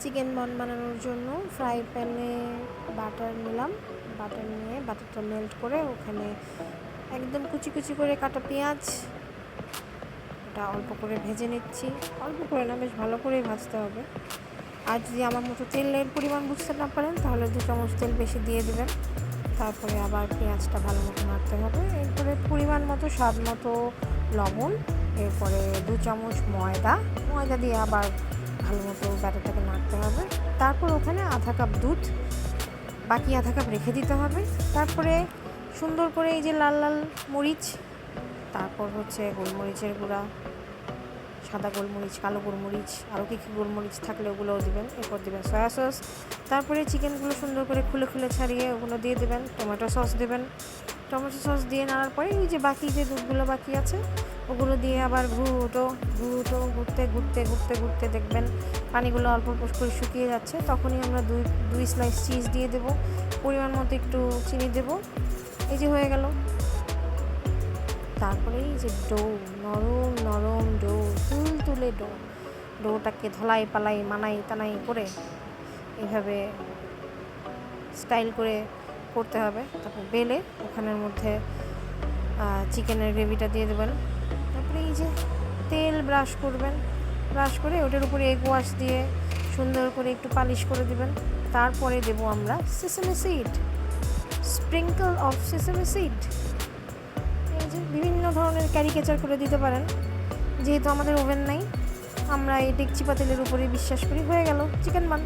Chicken বন বানানোর জন্য ফ্রাই প্যানে বাটার নিলাম। বাটার নিয়ে বাটারটা মেল্ট করে ওখানে একদম কুচি কুচি করে কাটা পেঁয়াজ ওটা অল্প করে ভেজে নিচ্ছি। অল্প করে না, বেশ ভালো করেই ভাজতে হবে। আর যদি আমার মতো তেলের পরিমাণ বুঝতে না পারেন তাহলে 2 চামচ তেল বেশি দিয়ে দেবেন। তারপরে আবার পেঁয়াজটা ভালো মতো নাড়তে হবে। এরপরে পরিমাণ মতো স্বাদ মতো লবণ, এরপরে 2 চামচ ময়দা দিয়ে আবার ভালো মতো ব্যাটারটাকে নাড়তে হবে। তারপর ওখানে আধা কাপ দুধ, বাকি আধা কাপ রেখে দিতে হবে। তারপরে সুন্দর করে এই যে লাল লাল মরিচ, তারপর হচ্ছে গোলমরিচের গুঁড়া, সাদা গোলমরিচ, কালো গোলমরিচ, আরও কী গোলমরিচ থাকলে ওগুলোও দেবেন। এরপর দেবেন সয়া সস। তারপরে চিকেনগুলো সুন্দর করে খুলে খুলে ছাড়িয়ে ওগুলো দিয়ে দেবেন। টমেটো সস দেবেন। টমেটো সস দিয়ে নাড়ার পরে এই যে বাকি যে দুধগুলো বাকি আছে ওগুলো দিয়ে আবার ঘুরতে দেখবেন পানিগুলো অল্প অল্প করে শুকিয়ে যাচ্ছে। তখনই আমরা দুই স্লাইস চিজ দিয়ে দেবো, পরিমাণ মতো একটু চিনি দেবো। এই যে হয়ে গেল। তারপরে এই যে নরম নরম তুলে ডোটাকে ধলাই পালাই মানাই টানাই করে এইভাবে স্টাইল করে করতে হবে। তারপর বেলে ওখানের মধ্যে চিকেনের গ্রেভিটা দিয়ে দেবেন। তারপরে এই যে তেল ব্রাশ করে ওটার উপরে এগ ওয়াশ দিয়ে সুন্দর করে একটু পালিশ করে দেবেন। তারপরে দেবো আমরা sesame seed, sprinkle of sesame seed. এই যে বিভিন্ন ধরনের ক্যারিকেচার করে দিতে পারেন। যেহেতু আমাদের ওভেন নাই, আমরা এই ডেকচি পাতিলের উপরে বিশ্বাস করি। হয়ে গেল চিকেন বান।